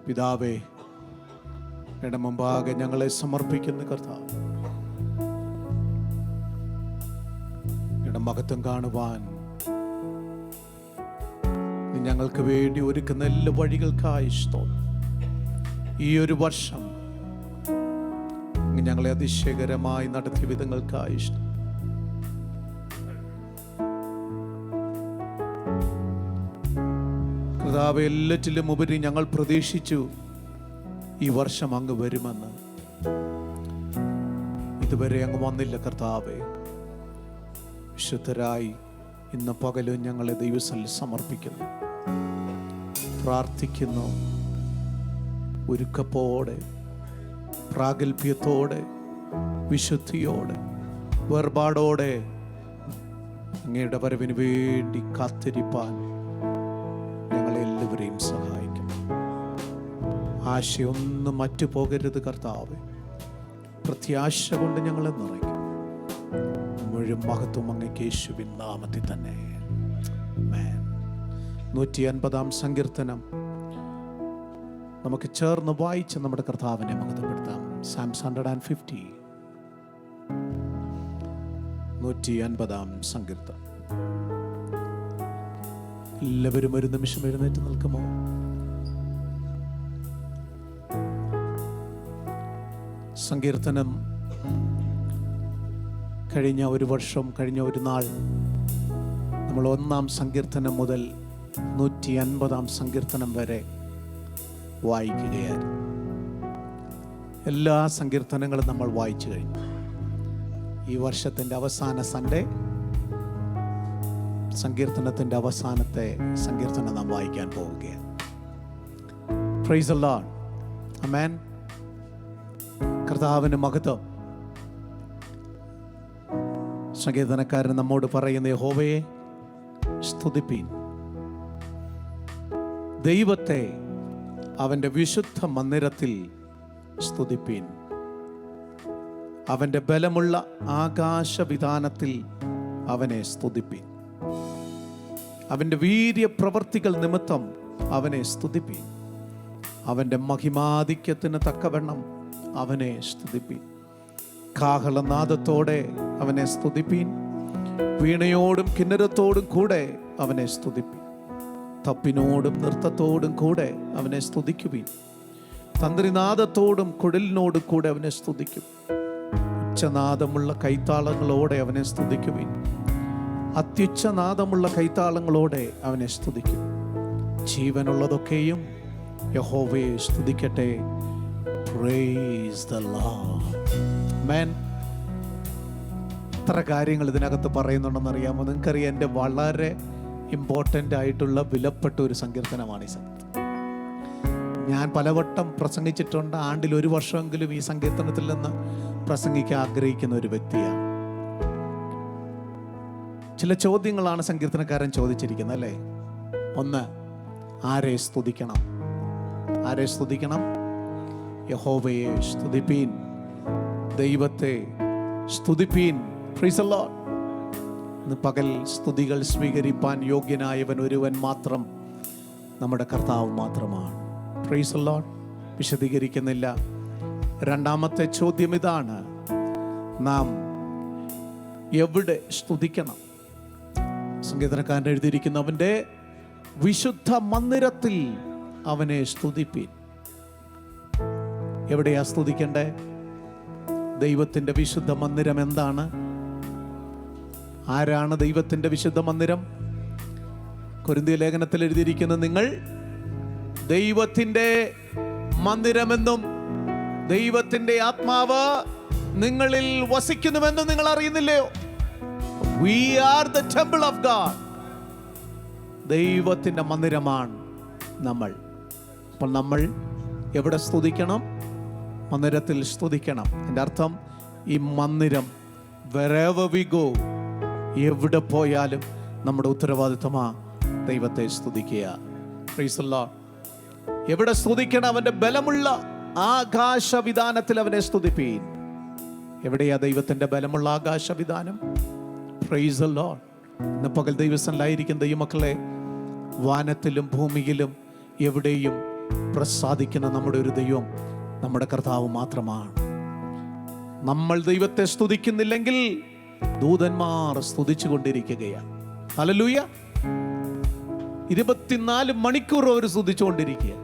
പിതാവേ, എന്റെ മുമ്പാകെ ഞങ്ങളെ സമർപ്പിക്കുന്ന കർത്താവ്, എന്റെ മഹത്വം കാണുവാൻ നീ ഞങ്ങൾക്ക് വേണ്ടി ഒരുക്കുന്ന എല്ലാ വഴികൾക്കായി സ്തോത്രം. ഈ ഒരു വർഷം ഞങ്ങളെ അതിശയകരമായി നടത്തിയ വിധങ്ങൾക്കായി സ്തോത്രം. കർത്താവേ, എല്ലാറ്റിലും ഉപരി ഞങ്ങൾ പ്രതീക്ഷിച്ചു ഈ വർഷം അങ്ങ് വരുമെന്ന്. ഇതുവരെ അങ്ങ് വന്നില്ല കർത്താവേ. വിശുദ്ധരായി ഇന്ന് പകലും ഞങ്ങളെ ദൈവസന്നിധിയിൽ സമർപ്പിക്കുന്നു, പ്രാർത്ഥിക്കുന്നു. ഒരുക്കപ്പോടെ, പ്രാഗൽഭ്യത്തോടെ, വിശുദ്ധിയോടെ, വേർപാടോടെ അങ്ങയുടെ വരവിന് വേണ്ടി കാത്തിരിപ്പാൻ ഞങ്ങളെല്ലാവരെയും സഹായിക്കും. ആശയൊന്നും മറ്റു പോകരുത് കർത്താവേ. പ്രത്യാശ കൊണ്ട് ഞങ്ങളെ നിറയ്ക്കും. മുഴുവൻ മഹത്വം അങ്ങേക്ക് യേശുവിൻ നാമത്തിൽ തന്നെ. 150 സങ്കീർത്തനം നമുക്ക് ചേർന്ന് വായിച്ച് നമ്മുടെ കർത്താവിനെ മഹത്വപ്പെടുത്താം. Psalms 150, 150 സങ്കീർത്തനം. എല്ലാവരും ഒരു നിമിഷം എഴുന്നേറ്റ് നിൽക്കുമോ? സങ്കീർത്തനം കഴിഞ്ഞ ഒരു വർഷം, കഴിഞ്ഞ ഒരു നാൾ നമ്മൾ 1 സങ്കീർത്തനം മുതൽ 150 സങ്കീർത്തനം വരെ വായിക്കുകയായിരുന്നു. എല്ലാ സങ്കീർത്തനങ്ങളും നമ്മൾ വായിച്ചു കഴിഞ്ഞു. ഈ വർഷത്തിൻ്റെ അവസാന സൺഡേ സങ്കീർത്തനത്തിൻ്റെ അവസാനത്തെ സങ്കീർത്തനം നാം വായിക്കാൻ പോവുകയാണ്. Praise the lord. ആമേൻ. കർത്താവിന് മഹത്വം. സങ്കീർത്തനക്കാരൻ നമ്മോട് പറയുന്ന യഹോവയെ സ്തുതിപ്പീൻ, ദൈവത്തെ അവൻ്റെ വിശുദ്ധ മന്ദിരത്തിൽ സ്തുതിപ്പീൻ, അവൻ്റെ ബലമുള്ള ആകാശവിധാനത്തിൽ അവനെ സ്തുതിപ്പീൻ, അവൻ്റെ വീര്യപ്രവർത്തികൾ നിമിത്തം അവനെ സ്തുതിപ്പീൻ, അവൻ്റെ മഹിമാധിക്യത്തിന് തക്കവണ്ണം അവനെ സ്തുതിപ്പീൻ. കാഹളനാദത്തോടെ അവനെ സ്തുതിപ്പീൻ, വീണയോടും കിന്നരത്തോടും കൂടെ അവനെ സ്തുതിപ്പീൻ, തപ്പിനോടും നൃത്തത്തോടും കൂടെ അവനെ സ്തുതിക്കുവീൻ, തന്ത്രിനാദത്തോടും കുഴലിനോടും കൂടെ അവനെ സ്തുതിക്കും, ഉച്ചനാദമുള്ള കൈത്താളങ്ങളോടെ അവനെ സ്തുതിക്കുവീൻ, അത്യുച്ചനാദമുള്ള കൈത്താളങ്ങളോടെ അവനെ സ്തുതിക്കും. ജീവനുള്ളതൊക്കെയും യഹോവയെ സ്തുതിക്കട്ടെ. Praise the Lord. Amen. എത്ര കാര്യങ്ങൾ ഇതിനകത്ത് പറയുന്നുണ്ടെന്ന് അറിയാമോ? നിങ്ങൾക്കറിയാം, എൻ്റെ വളരെ ഇമ്പോർട്ടൻ്റ് ആയിട്ടുള്ള വിലപ്പെട്ട ഒരു സങ്കീർത്തനമാണ് ഈ സങ്കീർത്തനം. ഞാൻ പലവട്ടം പ്രസംഗിച്ചിട്ടുണ്ട്. ആണ്ടിൽ ഒരു വർഷമെങ്കിലും ഈ സങ്കീർത്തനത്തിൽ നിന്ന് പ്രസംഗിക്കാൻ ആഗ്രഹിക്കുന്ന ഒരു വ്യക്തിയാണ്. ചില ചോദ്യങ്ങളാണ് സങ്കീർത്തനക്കാരൻ ചോദിച്ചിരിക്കുന്നത്, അല്ലേ? ഒന്ന്, ആരെ സ്തുതിക്കണം? ആരെ സ്തുതിക്കണം? യഹോവയെ സ്തുതിപ്പീൻ, ദൈവത്തെ സ്തുതിപ്പീൻ. Price the Lord. ഇന്ന് പകൽ സ്തുതികൾ സ്വീകരിപ്പാൻ യോഗ്യനായവൻ ഒരുവൻ മാത്രം, നമ്മുടെ കർത്താവ് മാത്രമാണ്. Price the Lord. വിശദീകരിക്കുന്നില്ല. രണ്ടാമത്തെ ചോദ്യം ഇതാണ്, നാം എവിടെ സ്തുതിക്കണം? സങ്കീർത്തനക്കാരൻ എഴുതിയിരിക്കുന്ന അവൻ്റെ വിശുദ്ധ മന്ദിരത്തിൽ അവനെ സ്തുതിപ്പീൻ. എവിടെയാ സ്തുതിക്കണ്ടേ? ദൈവത്തിൻ്റെ വിശുദ്ധ മന്ദിരം എന്താണ്? ആരാണ് ദൈവത്തിൻ്റെ വിശുദ്ധ മന്ദിരം? കൊരിന്ത്യർ ലേഖനത്തിൽ എഴുതിയിരിക്കുന്നത്, നിങ്ങൾ ദൈവത്തിൻ്റെ മന്ദിരമെന്നും ദൈവത്തിൻ്റെ ആത്മാവ് നിങ്ങളിൽ വസിക്കുന്നുവെന്നും നിങ്ങൾ അറിയുന്നില്ലയോ? We are the temple of God. ദൈവത്തിൻ്റെ മന്ദിരമാണ് നമ്മൾ. അപ്പോൾ നമ്മൾ എവിടെ സ്തുതിക്കണം? മന്ദിരത്തിൽ സ്തുതിക്കണം. എൻ്റെ അർത്ഥം, ഈ മന്ദിരം wherever we go, എവിടെ പോയാലും നമ്മുടെ ഉത്തരവാദിത്തമാ ദൈവത്തെ സ്തുതിക്കുക. Praise the lord. എവിടെ സ്തുതിക്കണം? അവൻ്റെ ബലമുള്ള ആകാശവിധാനത്തിൽ അവനെ സ്തുതിപ്പീൻ. എവിടെയാ ദൈവത്തിൻ്റെ ബലമുള്ള ആകാശവിധാനം? Price the Lord. ഇന്ന് പകൽ ദൈവസന്നിധിയിലായിരിക്കുന്ന ദൈവമക്കളെ, വാനത്തിലും ഭൂമിയിലും എവിടെയും പ്രസാദിക്കുന്ന നമ്മുടെ ഒരു ദൈവം നമ്മുടെ കർത്താവ് മാത്രമാണ്. നമ്മൾ ദൈവത്തെ സ്തുതിക്കുന്നില്ലെങ്കിൽ ദൂതന്മാർ സ്തുതിച്ചു കൊണ്ടിരിക്കുകയാണ്. ഹല്ലേലൂയ. 24 മണിക്കൂർ അവർ സ്തുതിച്ചുകൊണ്ടിരിക്കുക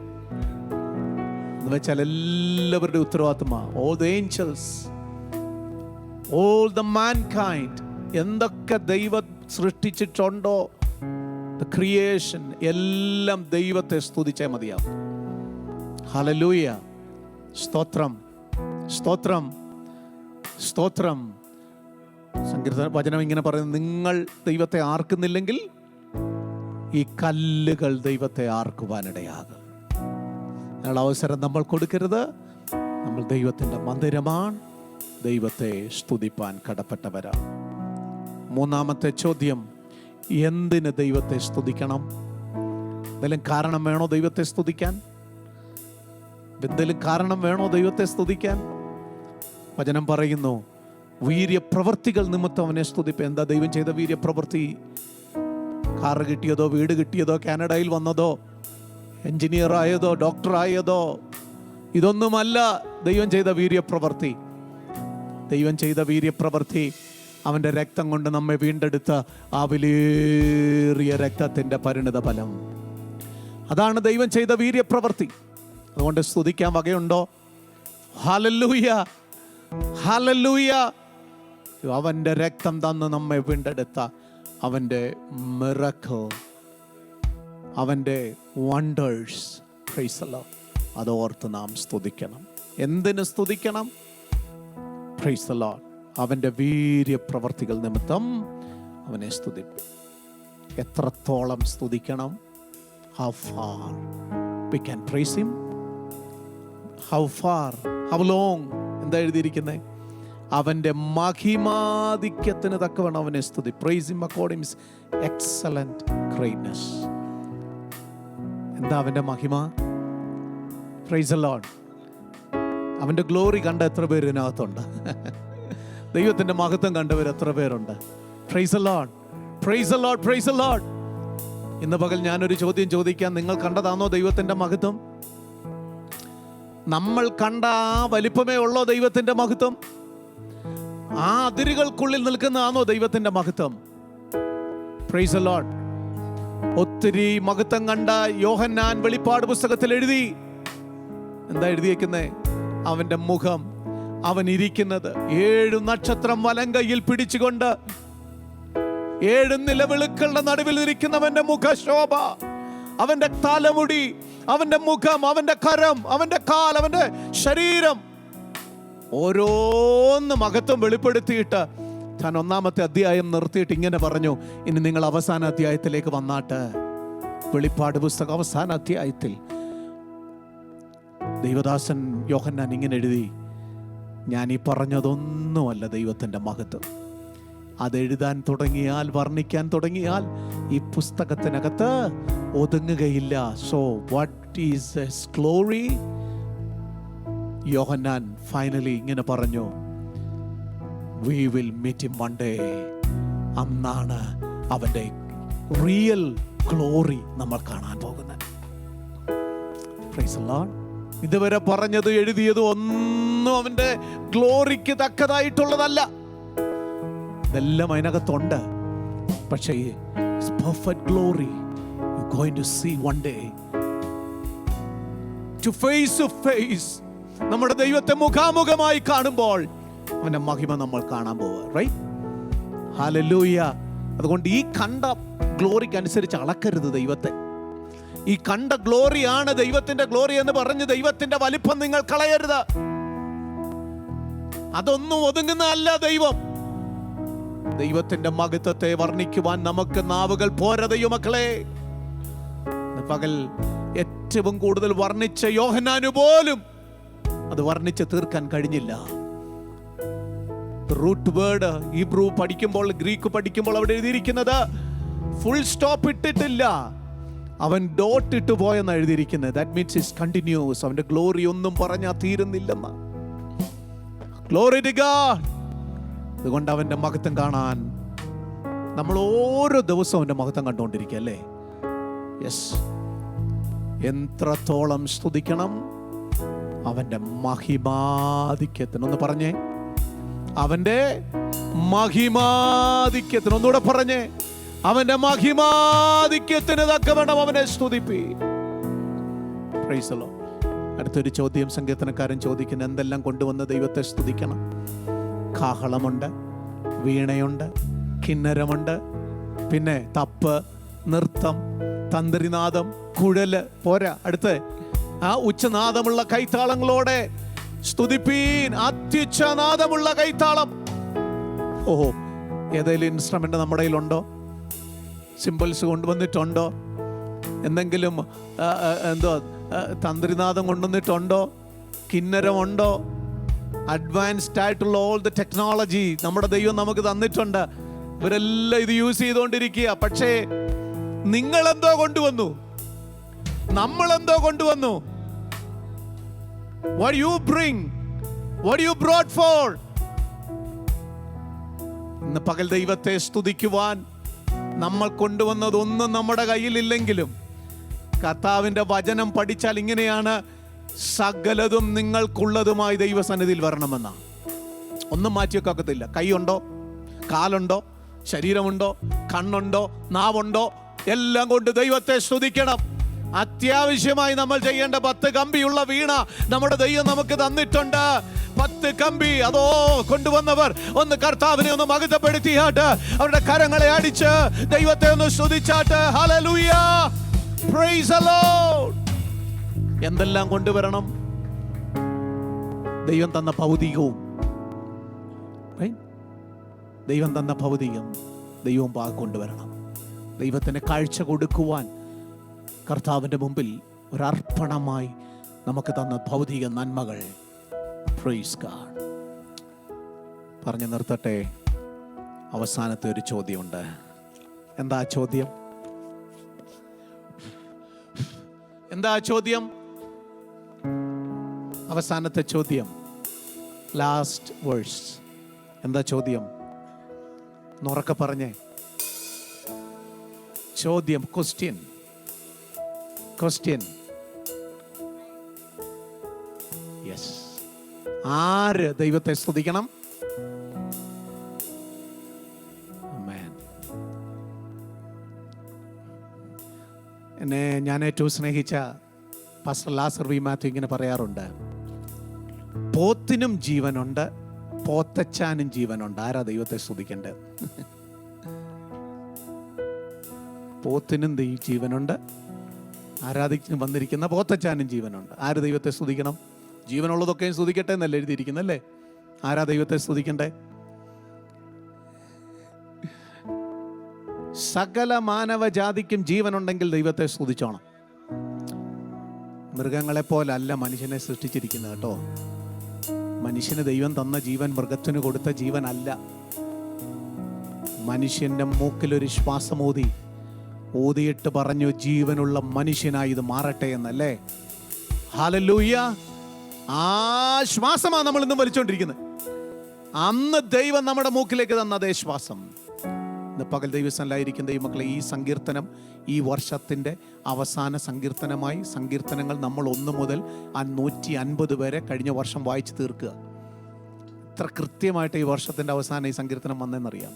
എന്ന് വെച്ചാൽ എല്ലാവരുടെ ഉത്തരവാദിത്തമാണ്. All the Angeles, all the mankind, എന്തൊക്കെ ദൈവം സൃഷ്ടിച്ചിട്ടുണ്ടോ, ദ ക്രിയേഷൻ, എല്ലാം ദൈവത്തെ സ്തുതിച്ചേ മതിയാവും. ഹല്ലേലൂയ. സ്തോത്രം, സ്തോത്രം, സ്തോത്രം. സങ്കീർത്തന വചനം ഇങ്ങനെ പറയുന്നത്, നിങ്ങൾ ദൈവത്തെ ആർക്കുന്നില്ലെങ്കിൽ ഈ കല്ലുകൾ ദൈവത്തെ ആർക്കുവാനിടയാകും. അതിനുള്ള അവസരം നമ്മൾ കൊടുക്കരുത്. നമ്മൾ ദൈവത്തിൻ്റെ മന്ദിരമാണ്, ദൈവത്തെ സ്തുതിപ്പാൻ കടപ്പെട്ടവരാണ്. മൂന്നാമത്തെ ചോദ്യം, എന്തിന് ദൈവത്തെ സ്തുതിക്കണം? എന്തെങ്കിലും കാരണം വേണോ ദൈവത്തെ സ്തുതിക്കാൻ? എന്തെങ്കിലും കാരണം വേണോ ദൈവത്തെ സ്തുതിക്കാൻ? വചനം പറയുന്നു, വീര്യപ്രവൃത്തികൾ നിമിത്തം അവനെ സ്തുതിപ്പ്. എന്താ ദൈവം ചെയ്ത വീര്യപ്രവൃത്തി? കാറ് കിട്ടിയതോ, വീട് കിട്ടിയതോ, കാനഡയിൽ വന്നതോ, എഞ്ചിനീയർ ആയതോ, ഡോക്ടർ ആയതോ, ഇതൊന്നുമല്ല ദൈവം ചെയ്ത വീര്യപ്രവൃത്തി. ദൈവം ചെയ്ത വീര്യപ്രവൃത്തി അവൻ്റെ രക്തം കൊണ്ട് നമ്മെ വീണ്ടെടുത്ത ആ വിലയേറിയ രക്തത്തിൻ്റെ പരിണിത ഫലം. അതാണ് ദൈവം ചെയ്ത വീര്യപ്രവൃത്തി. അതുകൊണ്ട് സ്തുതിക്കാൻ വകയുണ്ടോ? Hallelujah, hallelujah. അവൻ്റെ രക്തം തന്ന് നമ്മെ വീണ്ടെടുത്ത അവൻ്റെ മിറക്കിൾ, അവൻ്റെ വണ്ടേഴ്സ്, പ്രൈസ് ദി ലോർഡ്, അതോർത്ത് നാം സ്തുതിക്കണം. എന്തിന് സ്തുതിക്കണം? Price the Lord. അവൻ്റെ വീര്യപ്രവർത്തികൾ നിമിത്തം അവനെ സ്തുതിക്കും. എത്രത്തോളം സ്തുതിക്കണം? How far we can praise him? How far? How long? എന്താ എഴുതിയിരിക്കുന്നത്? അവൻ്റെ മഹിമാധിക്യത്തിന് തക്കവണ്ണം അവനെ സ്തുതി. Praise him according to his excellent greatness. എന്താ അവൻ്റെ മഹിമ? Praise the Lord. അവൻ്റെ ഗ്ലോറി കണ്ട എത്ര പേര് ഇതിനകത്തുണ്ട്? ദൈവത്തിൻ്റെ മഹത്വം കണ്ടവർ എത്ര പേരുണ്ട്? Praise the Lord, praise the Lord, praise the Lord. ഇന്ന് പകൽ ഞാനൊരു ചോദ്യം ചോദിക്കാം. നിങ്ങൾ കണ്ടതാണോ ദൈവത്തിൻ്റെ മഹത്വം? നമ്മൾ കണ്ട ആ വലിപ്പമേ ഉള്ളോ ദൈവത്തിൻ്റെ മഹത്വം? ആ അതിരുകൾക്കുള്ളിൽ നിൽക്കുന്നതാണോ ദൈവത്തിൻ്റെ മഹത്വം? Price the Lord. ഒത്തിരി മഹത്വം കണ്ട യോഹന്നാൻ വെളിപ്പാട് പുസ്തകത്തിൽ എഴുതി. എന്താ എഴുതിയേക്കുന്നേ? അവൻ്റെ മുഖം, അവൻ ഇരിക്കുന്നത് 7 നക്ഷത്രം വലങ്കയിൽ പിടിച്ചുകൊണ്ട് 7 നിലവിളക്കുകളുടെ നടുവിൽ ഇരിക്കുന്നവന്റെ മുഖശോഭ, അവന്റെ തലമുടി, അവന്റെ മുഖം, അവന്റെ കരം, അവന്റെ കാൽ, അവന്റെ ശരീരം, ഓരോന്ന് മഹത്വം വെളിപ്പെടുത്തിയിട്ട് താൻ 1-ാമത്തെ അധ്യായം നിർത്തിയിട്ട് ഇങ്ങനെ പറഞ്ഞു, ഇനി നിങ്ങൾ അവസാന അധ്യായത്തിലേക്ക് വന്നാട്ട്. വെളിപ്പാട് പുസ്തകം അവസാന അധ്യായത്തിൽ ദൈവദാസൻ യോഹന്നാൻ ഇങ്ങനെ എഴുതി, ഞാൻ ഈ പറഞ്ഞതൊന്നുമല്ല ദൈവത്തിൻ്റെ മഹത്വം. അതെഴുതാൻ തുടങ്ങിയാൽ, വർണ്ണിക്കാൻ തുടങ്ങിയാൽ ഈ പുസ്തകത്തിനകത്ത് ഒതുങ്ങുകയില്ല. So what is his glory? Yohannan finally ഇങ്ങനെ പറഞ്ഞു, we will meet him one day. അന്നാണ് അവൻ്റെ റിയൽ ഗ്ലോറി നമ്മൾ കാണാൻ പോകുന്നത്. Price the Lord. ഇതുവരെ പറഞ്ഞത് എഴുതിയത് ഒന്നും അവൻ്റെ ഗ്ലോറിക്ക് തക്കതായിട്ടുള്ളതല്ല. ഇതെല്ലാം അതിനകത്തുണ്ട്. പക്ഷേ perfect glory you going to see one day, to face to face. നമ്മുടെ ദൈവത്തെ മുഖാമുഖമായി കാണുമ്പോൾ അവന്റെ മഹിമ നമ്മൾ കാണാൻ പോവുക. റൈറ്റ്? ഹല്ലേലൂയ. അതുകൊണ്ട് ഈ കണ്ട ഗ്ലോറിക്ക് അനുസരിച്ച് അളക്കരുത് ദൈവത്തെ. ഈ കണ്ട ഗ്ലോറിയാണ് ദൈവത്തിന്റെ ഗ്ലോറി എന്ന് പറഞ്ഞ് ദൈവത്തിന്റെ വലിപ്പം നിങ്ങൾ കളയരുത്. അതൊന്നും ഒതുങ്ങുന്നതല്ല ദൈവം. ദൈവത്തിന്റെ മഹത്വത്തെ വർണ്ണിക്കുവാൻ നമുക്ക് നാവുകൾ പോരാ ദൈവമക്കളെ. പകൽ ഏറ്റവും കൂടുതൽ വർണ്ണിച്ച യോഹന്നാനു പോലും അത് വർണ്ണിച്ച് തീർക്കാൻ കഴിഞ്ഞില്ല. റൂട്ട് വേർഡ് ഹീബ്രു പഠിക്കുമ്പോൾ, ഗ്രീക്ക് പഠിക്കുമ്പോൾ അവിടെ എഴുതിയിരിക്കുന്നത് ഫുൾ സ്റ്റോപ്പ് ഇട്ടിട്ടില്ല, അവൻ ഡോട്ട് ഇട്ട് പോയെന്ന് എഴുതിയിരിക്കുന്നത്. That means it's continuous. അവന്റെ ഗ്ലോറി ഒന്നും പറഞ്ഞാൽ തീരുന്നില്ലെന്ന്. Glory to God. അതുകൊണ്ട് അവന്റെ മഹത്വം കാണാൻ നമ്മൾ ഓരോ ദിവസവും അവന്റെ മഹത്വം കണ്ടുകൊണ്ടിരിക്കുക അല്ലേ? യെസ്. എത്രത്തോളം സ്തുതിക്കണം? അവൻ്റെ മഹിമാധിക്യത്തിന്. ഒന്ന് പറഞ്ഞേ, അവൻ്റെ മഹിമാധിക്യത്തിന്. ഒന്നുകൂടെ പറഞ്ഞേ, അവൻ്റെ മഹിമാധിക്യത്തിന് തക്കവണ്ണം അവനെ സ്തുതിപ്പി. Price the Lord. അടുത്തൊരു ചോദ്യം സങ്കീർത്തനക്കാരൻ ചോദിക്കുന്നു, എന്തെല്ലാം കൊണ്ടുവന്ന് ദൈവത്തെ സ്തുതിക്കണം? കാഹളമുണ്ട്, വീണയുണ്ട്, കിന്നരമുണ്ട്, പിന്നെ തപ്പ്, നൃത്തം, തന്ത്രിനാദം, കുഴല് പോരാ. അടുത്ത് ആ ഉച്ചനാദമുള്ള കൈത്താളങ്ങളോടെ സ്തുതിപ്പീൻ. അത്യുച്ചനാദമുള്ള കൈത്താളം. ഓഹോ, ഏതെങ്കിലും ഇൻസ്ട്രുമെന്റ് നമ്മുടെ കയ്യിലുണ്ടോ? സിമ്പിൾസ് കൊണ്ടുവന്നിട്ടുണ്ടോ? എന്തെങ്കിലും തന്ത്രിനാദം കൊണ്ടുവന്നിട്ടുണ്ടോ? കിന്നരമുണ്ടോ? അഡ്വാൻസ്ഡ് ആയിട്ടുള്ള ഓൾ ദ ടെക്നോളജി നമ്മുടെ ദൈവം നമുക്ക് തന്നിട്ടുണ്ട്. ഇവരെല്ലാം ഇത് യൂസ് ചെയ്തുകൊണ്ടിരിക്കുക. പക്ഷേ നിങ്ങളെന്തോ കൊണ്ടുവന്നു? നമ്മളെന്തോ കൊണ്ടുവന്നു? What you bring? What you brought for? ഇന്ന് പകൽ ദൈവത്തെ സ്തുതിക്കുവാൻ നമ്മൾ കൊണ്ടുവന്നതൊന്നും നമ്മുടെ കയ്യിലില്ലെങ്കിലും കർത്താവിൻ്റെ വചനം പഠിച്ചാൽ ഇങ്ങനെയാണ്, സകലതും നിങ്ങൾക്കുള്ളതുമായി ദൈവസന്നിധിയിൽ വരണമെന്നാണ്. ഒന്നും മാറ്റിവെക്കത്തില്ല. കൈയുണ്ടോ, കാലുണ്ടോ, ശരീരമുണ്ടോ, കണ്ണുണ്ടോ, നാവുണ്ടോ, എല്ലാം കൊണ്ട് ദൈവത്തെ സ്തുതിക്കണം. അത്യാവശ്യമായി നമ്മൾ ചെയ്യേണ്ട 10 കമ്പിയുള്ള വീണ നമ്മുടെ ദൈവം നമുക്ക് തന്നിട്ടുണ്ട്. 10 കമ്പി അതോ കൊണ്ടുവന്നവർ ഒന്ന് കർത്താവിനെ ഒന്ന് മഹത്വപ്പെടുത്തിയാട്ട് അവരുടെ കരങ്ങളെ അടിച്ച് ദൈവത്തെ ഒന്ന് സ്തുതിച്ചാട്ട്. ഹല്ലേലൂയ, പ്രൈസ് ദി ലോർഡ്. എന്തെല്ലാം കൊണ്ടുവരണം? ദൈവം തന്ന ഭൗതികവും, ദൈവം തന്ന ഭൗതികം ദൈവം കൊണ്ടുവരണം. ദൈവത്തിന് കാഴ്ച കൊടുക്കുവാൻ കർത്താവിൻ്റെ മുമ്പിൽ ഒരർപ്പണമായി നമുക്ക് തന്ന ഭൗതിക നന്മകൾ. Praise God. പറഞ്ഞു നിർത്തട്ടെ. അവസാനത്തെ ഒരു ചോദ്യമുണ്ട്. എന്താ ചോദ്യം? എന്താ ചോദ്യം? അവസാനത്തെ ചോദ്യം, ലാസ്റ്റ് വേഴ്സ്. എന്താ ചോദ്യം? ഉറക്കെ പറഞ്ഞേ. ചോദ്യം, ക്വസ്റ്റ്യൻ. യെസ്. ആര് ദൈവത്തെ സ്തുതിക്കണം? എന്നെ ഞാൻ ഏറ്റവും സ്നേഹിച്ച പാസ്റ്റർ ലാസർ വി മാത്യു ഇങ്ങനെ പറയാറുണ്ട്, പോത്തിനും ജീവനുണ്ട്, പോത്തച്ചാനും ജീവനുണ്ട്. ആരാ ദൈവത്തെ സ്തുതിക്കേണ്ടത്? പോത്തിനും ജീവനുണ്ട്, ആരാധിച്ചു വന്നിരിക്കുന്ന പോത്തച്ചാനും ജീവനുണ്ട്. ആര് ദൈവത്തെ സ്തുതിക്കണം? ജീവനുള്ളതൊക്കെ സ്തുതിക്കട്ടെ എന്നല്ലേ എഴുതിയിരിക്കുന്നല്ലേ? ആരാ ദൈവത്തെ സ്തുതിക്കണ്ടേ? സകല മാനവജാതിക്കും ജീവനുണ്ടെങ്കിൽ ദൈവത്തെ സ്തുതിച്ചോണം. മൃഗങ്ങളെപ്പോലല്ല മനുഷ്യനെ സൃഷ്ടിച്ചിരിക്കുന്നത് കേട്ടോ. മനുഷ്യന് ദൈവം തന്ന ജീവൻ മൃഗത്തിന് കൊടുത്ത ജീവനല്ല. മനുഷ്യന്റെ മൂക്കിലൊരു ശ്വാസം ഊതിയിട്ട് പറഞ്ഞു, ജീവനുള്ള മനുഷ്യനായി ഇത് മാറട്ടെ എന്നല്ലേ? ഹല്ലേലൂയ. ആ ശ്വാസമാണ് നമ്മൾ ഇന്നും വലിച്ചുകൊണ്ടിരിക്കുന്നത്. അന്ന് ദൈവം നമ്മുടെ മൂക്കിലേക്ക് തന്ന അതേ ശ്വാസം. ഇന്ന് പകൽ ദൈവസന്നിധിയിലായിരിക്കുന്ന ദൈവമക്കളെ, ഈ സങ്കീർത്തനം ഈ വർഷത്തിൻ്റെ അവസാന സങ്കീർത്തനമായി സങ്കീർത്തനങ്ങൾ നമ്മൾ 1 മുതൽ 150 വരെ കഴിഞ്ഞ വർഷം വായിച്ചു തീർക്കുക. ഇത്ര കൃത്യമായിട്ട് ഈ വർഷത്തിൻ്റെ അവസാനം ഈ സങ്കീർത്തനം വന്നെന്നറിയാം.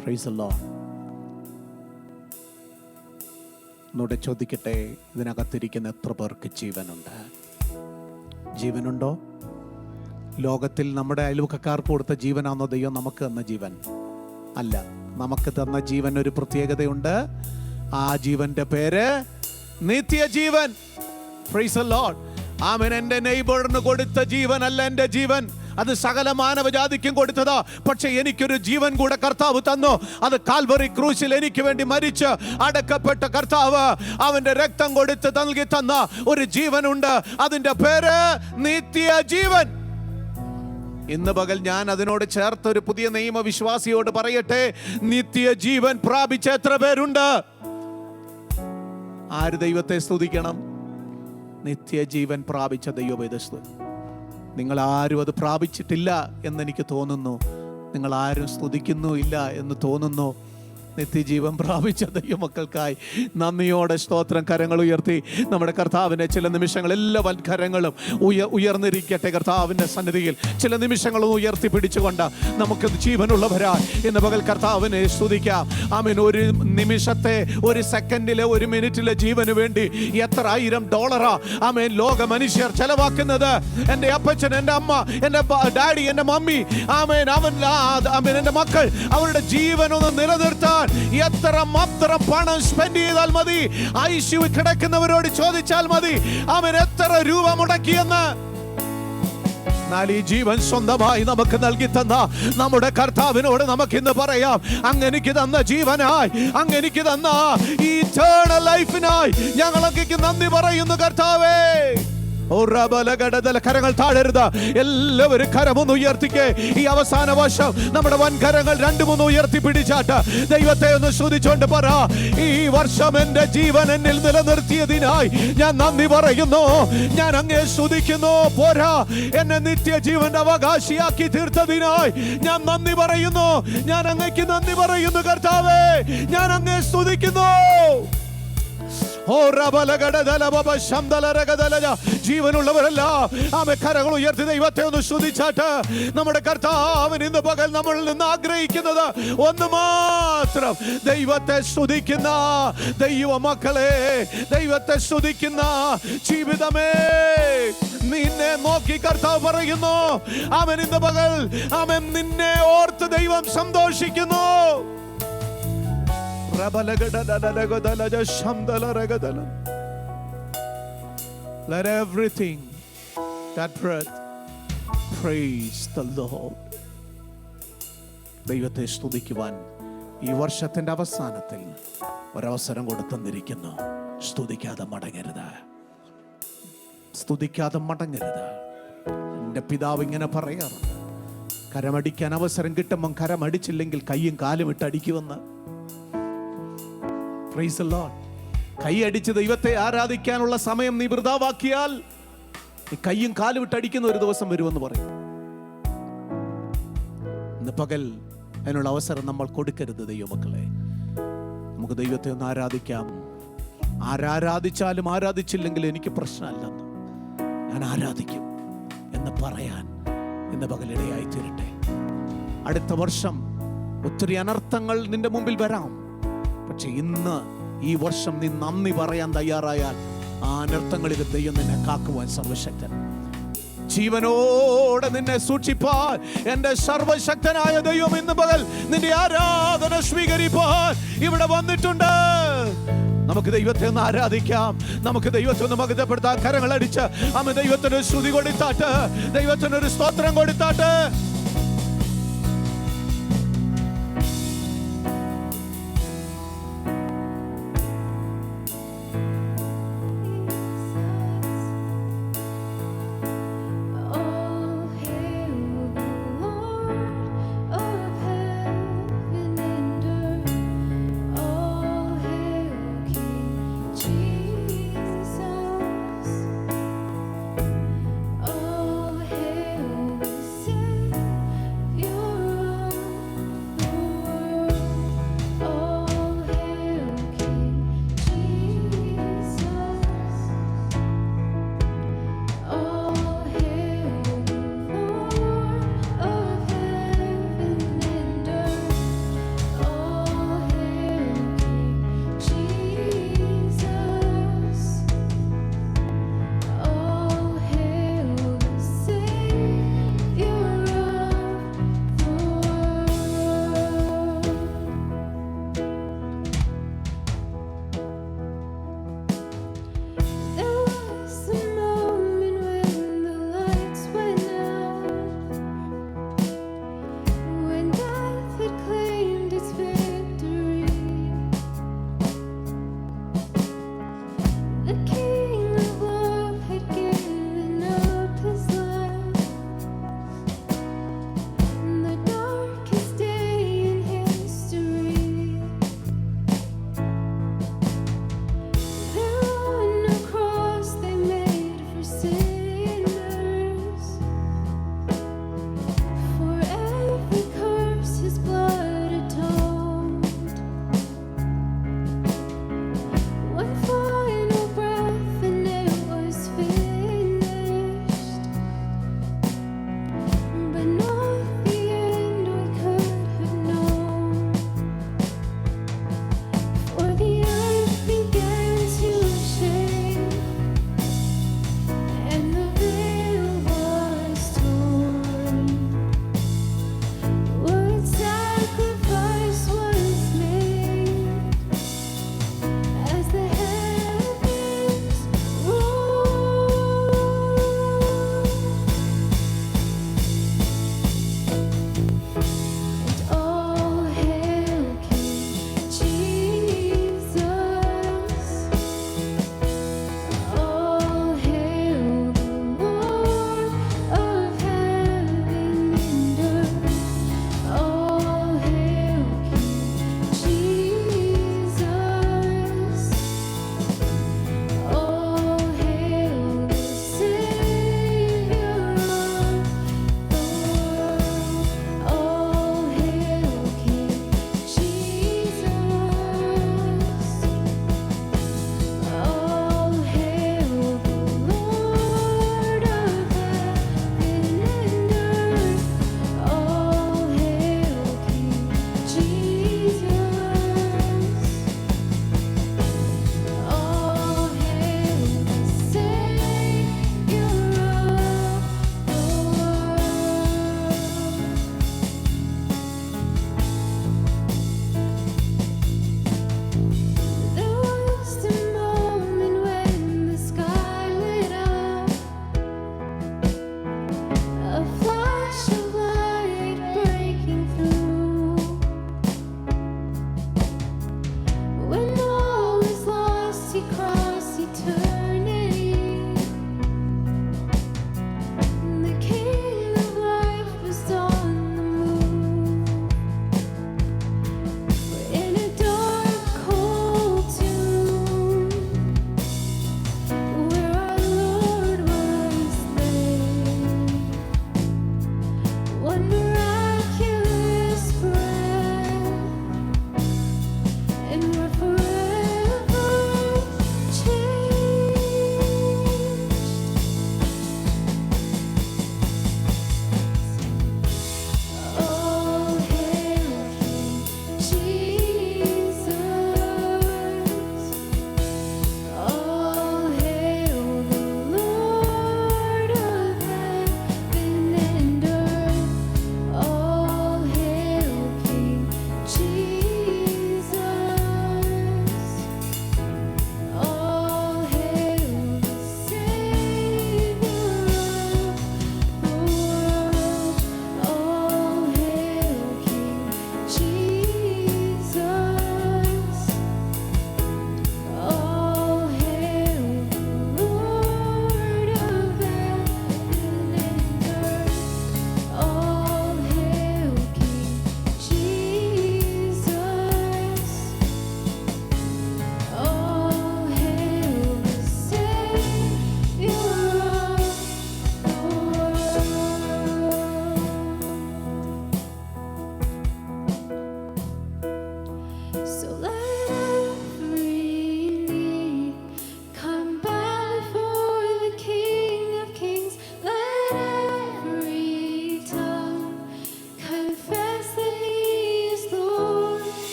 Price the Lord. ഒന്നുകൂടെ ചോദിക്കട്ടെ, ഇതിനകത്തിരിക്കുന്ന എത്ര പേർക്ക് ജീവനുണ്ട്? ജീവനുണ്ടോ? ലോകത്തിൽ നമ്മുടെ അയൽവക്കക്കാർക്ക് കൊടുത്ത ജീവനാണോ ദൈവം നമുക്ക് തന്ന ജീവൻ? അല്ല. നമുക്ക് തന്ന ജീവൻ ഒരു പ്രത്യേകതയുണ്ട്. ആ ജീവന്റെ പേര് നിത്യജീവൻ. Praise the lord. ആമേൻ. എൻ്റെ നെയ്ബറിന് കൊടുത്ത ജീവനല്ല എൻ്റെ ജീവൻ, അത് സകല മാനവജാതിക്കും കൊടുത്തതാ. പക്ഷെ എനിക്കൊരു ജീവൻ കൂടെ കർത്താവ് തന്നു. അത് കാൽവറി ക്രൂശിൽ എനിക്ക് വേണ്ടി മരിച്ച് അടക്കപ്പെട്ട കർത്താവ് അവന്റെ രക്തം കൊടുത്ത് നൽകി തന്ന ഒരു ജീവനുണ്ട്. അതിന്റെ പേര് നിത്യജീവൻ. ഇന്ന് പകൽ ഞാൻ അതിനോട് ചേർത്ത് ഒരു പുതിയ നിയമവിശ്വാസിയോട് പറയട്ടെ, നിത്യജീവൻ പ്രാപിച്ച എത്ര പേരുണ്ട്? ആര് ദൈവത്തെ സ്തുതിക്കണം? നിത്യജീവൻ പ്രാപിച്ച ദൈവവേദസ്തു. നിങ്ങൾ ആരും അത് പ്രാപിച്ചിട്ടില്ല എന്നെനിക്ക് തോന്നുന്നു. നിങ്ങൾ ആരും സ്തുതിക്കുന്നു ഇല്ല എന്ന് തോന്നുന്നു. നിത്യജീവൻ പ്രാപിച്ച ദൈവമക്കൾക്കായി നന്ദിയോടെ സ്തോത്രം. കരങ്ങൾ ഉയർത്തി നമ്മുടെ കർത്താവിനെ ചില നിമിഷങ്ങൾ എല്ലാ വൻകരങ്ങളും ഉയർന്നിരിക്കട്ടെ കർത്താവിൻ്റെ സന്നിധിയിൽ. ചില നിമിഷങ്ങളും ഉയർത്തി പിടിച്ചുകൊണ്ട് നമുക്ക് ജീവനുള്ളവരായി ഇന്ന് പകൽ കർത്താവിനെ സ്തുതിക്കാം. ആമേൻ. ഒരു നിമിഷത്തെ, ഒരു സെക്കൻഡിലെ, ഒരു മിനിറ്റിലെ ജീവന് വേണ്ടി എത്ര $1000 ആമേൻ ലോക മനുഷ്യർ ചെലവാക്കുന്നത്. എൻ്റെ അപ്പച്ചൻ, എൻ്റെ അമ്മ, എൻ്റെ ഡാഡി, എൻ്റെ മമ്മി, ആമേൻ, ആമേൻ, എൻ്റെ മക്കൾ, അവരുടെ ജീവനൊന്ന് നിലനിർത്താൻ എത്ര മാത്രം പണം സ്പെൻഡ് ചെയ്താൽ മതി? ICU കിടക്കുന്നവരോട് ചോദിച്ചാൽ മതി ആമേൻ എത്ര രൂപ മുടക്കിയെന്ന്. എന്നാൽ ഈ ജീവൻ സ്വന്തമായി നമുക്ക് നൽകി തന്ന നമ്മുടെ കർത്താവിനോട് നമുക്കിന്ന് പറയാം, അങ്ങനെക്ക് തന്ന ജീവനായി, അങ്ങനെക്ക് തന്ന ഈ ഇറ്റേണൽ ലൈഫിനായി ഞങ്ങളൊക്കെ നന്ദി പറയുന്നു കർത്താവേ. കരങ്ങൾ താഴരുത്. എല്ലാവരും കരമൊന്ന് ഉയർത്തിക്കേ. ഈ അവസാന വർഷം നമ്മുടെ വൻകരങ്ങൾ 2-3 ഉയർത്തി പിടിച്ചാട്ട് ദൈവത്തെ ഒന്ന് സ്തുതിച്ചോണ്ട് പറ, ഈ വർഷം എന്റെ ജീവൻ എന്നിൽ നിലനിർത്തിയതിനായി ഞാൻ നന്ദി പറയുന്നു, ഞാൻ അങ്ങേ സ്തുതിക്കുന്നു. പോരാ, എന്നെ നിത്യജീവന്റെ അവകാശിയാക്കി തീർത്തതിനായി ഞാൻ നന്ദി പറയുന്നു. ഞാൻ അങ്ങേക്ക് നന്ദി പറയുന്നു കർത്താവേ, ഞാൻ അങ്ങേ സ്തുതിക്കുന്നു. ജീവനുള്ളവരല്ല ആമേ കരങ്ങൾ ഉയർത്തി ദൈവത്തെ ഒന്ന് സ്തുതിച്ചാട്ട് നമ്മുടെ കർത്താവിന് ഇന്ന് പകൽ നമ്മളിൽ നിന്ന് ആഗ്രഹിക്കുന്നത് ഒന്ന് മാത്രം, ദൈവത്തെ സ്തുതിക്കുന്ന ദൈവ മക്കളെ, ദൈവത്തെ സ്തുതിക്കുന്ന ജീവിതമേ. നിന്നെ നോക്കി കർത്താവ് പറയുന്നു, അവൻ ഇന്ന് പകൽ അവൻ നിന്നെ ഓർത്ത് ദൈവം സന്തോഷിക്കുന്നു. Let everything that breath praise the Lord. ദൈവത്തെ സ്തുതിക്കുവാൻ ഈ വർഷത്തിന്റെ അവസാനത്തിൽ ഒരവസരം കൊടുത്തന്നിരിക്കുന്നു. സ്തുതിക്കാതെ മടങ്ങരുത്, സ്തുതിക്കാതെ മടങ്ങരുത്. എൻ്റെ പിതാവ് ഇങ്ങനെ പറയാറുണ്ട്, കരമടിക്കാൻ അവസരം കിട്ടുമ്പം കരമടിച്ചില്ലെങ്കിൽ കയ്യും കാലും ഇട്ടടിക്കുമെന്ന്. Praise the Lord. കൈയടിച്ച് ദൈവത്തെ ആരാധിക്കാനുള്ള സമയം നീ വൃഥാവാക്കിയാൽ നീ കയ്യും കാലും ഇട്ടടിക്കുന്ന ഒരു ദിവസം വരുമെന്ന് പറയും. ഇന്ന് പകൽ അതിനുള്ള അവസരം നമ്മൾ കൊടുക്കരുത് ദൈവമക്കളെ. നമുക്ക് ദൈവത്തെ ഒന്ന് ആരാധിക്കാം. ആരാധിച്ചാലും ആരാധിച്ചില്ലെങ്കിൽ എനിക്ക് പ്രശ്നമല്ലെന്ന്, ഞാൻ ആരാധിക്കും എന്ന് പറയാൻ ഇന്ന് പകലിടയായി തീരട്ടെ. അടുത്ത വർഷം ഒത്തിരി അനർത്ഥങ്ങൾ നിന്റെ മുമ്പിൽ വരാം. പക്ഷെ ഇന്ന് ഈ വർഷം നീ നന്ദി പറയാൻ തയ്യാറായാൽ ആ അനർത്ഥങ്ങളിൽ ദൈവം നിന്നെ കാക്കുവാൻ സർവശക്തൻ. ജീവനോടെ നിന്നെ സൂക്ഷിപ്പാൻ എൻ്റെ സർവശക്തനായ ദൈവം ഇന്ന് പകൽ നിന്റെ ആരാധന സ്വീകരിപ്പാൻ ഇവിടെ വന്നിട്ടുണ്ട്. നമുക്ക് ദൈവത്തെ ഒന്ന് ആരാധിക്കാം, നമുക്ക് ദൈവത്തെ ഒന്ന് മഹത്വപ്പെടുത്താൻ. കരങ്ങളടിച്ച് അമ്മ ദൈവത്തിന് സ്തുതി കൊടുത്താട്ട്, ദൈവത്തിനൊരു സ്തോത്രം കൊടുത്താട്ട്.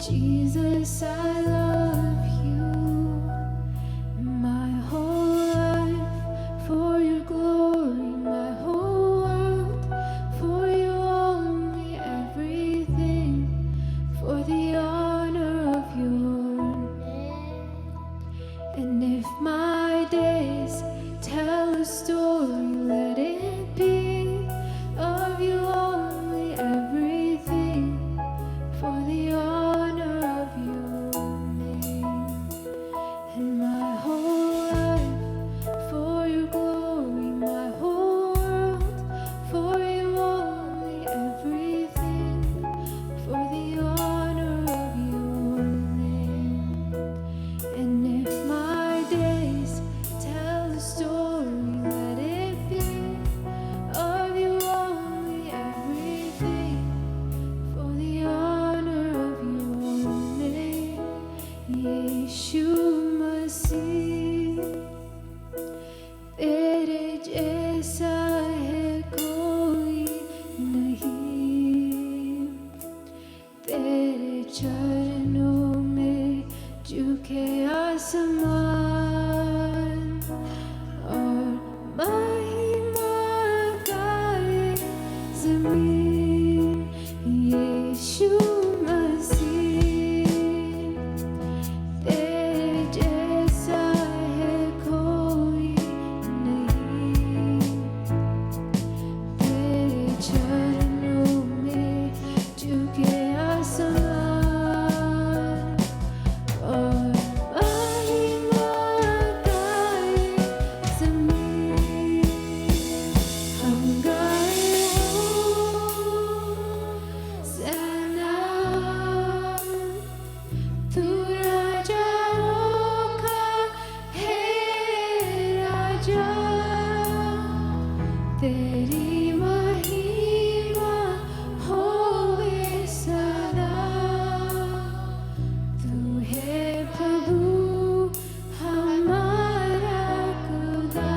Jesus, I love you. My whole life for your glory, my whole world for you only, everything for the honor of your name. And if my days tell a story, let it be of you only, everything for the honor of your name. And my whole life for your glory, my whole world for you only, everything for the honor of your name. And if my days tell a story, let it be of you only, everything for the honor of your name. यीशु मसीह तेरे जैसा है कोई नहीं, तेरे चरणों में झुके आसमान और महिमा गाए ज़मीन। यीशु मसीह तेरे जैसा है कोई नहीं, तेरे चरणों में झुके आसमान और महिमा गाए ज़मीन। हम गाए होशाना, तू राजाओं का है राजा, तेरी महिमा होवे सदा। तू है प्रभु हमारा खुदा।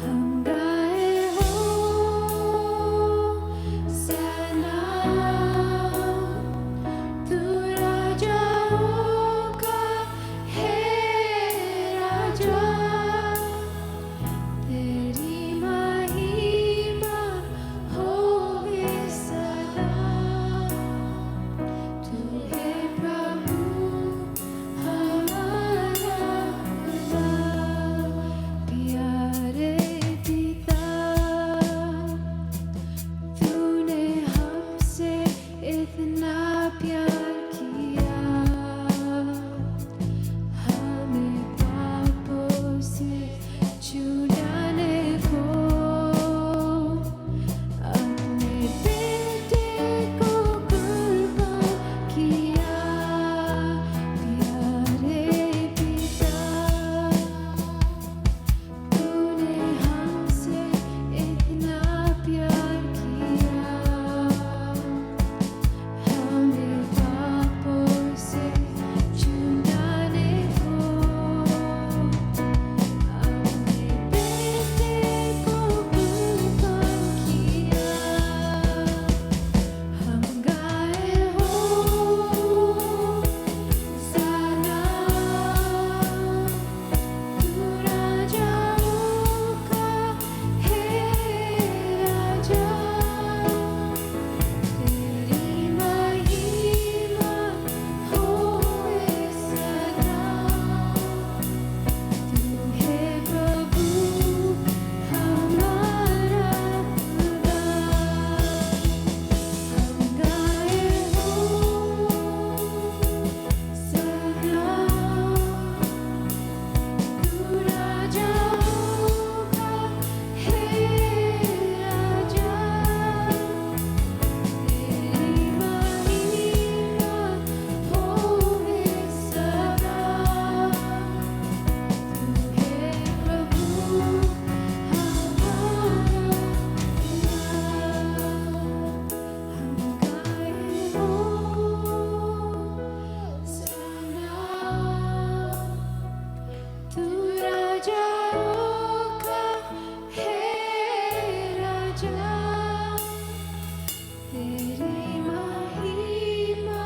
हम गाए होशाना, तू राजाओं का है राजा, तेरी महिमा होवे सदा। तू है प्रभु हमारा खुदा। प्यारे पिता, तूने हमसे इतना प्यार किया, हमें पापों से छुड़ाने को अपने बेटे को कुर्बान किया। प्यारे पिता, तूने हमसे इतना प्यार किया, हमें पापों से छुड़ाने को अपने बेटे को कुर्बान किया। हम गाए होशाना, तू राजाओं का है राजा, तेरी महिमा होवे सदा। तू है प्रभु हमारा खुदा। हम गाए होशाना, तू राजाओं का है राजा, तेरी महिमा होवे सदा। तू है प्रभु हमारा खुदा। हम गाए होशाना, तू राजाओं का है राजा, तेरी महिमा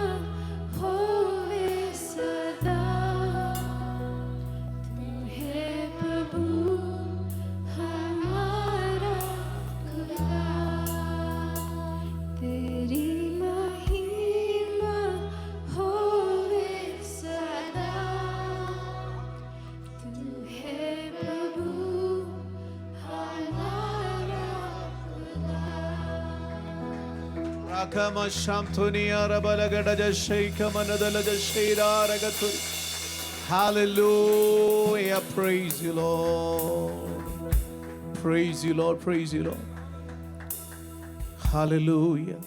Hallelujah. Praise you, Lord. Praise you, Lord. Praise you, Lord. Hallelujah.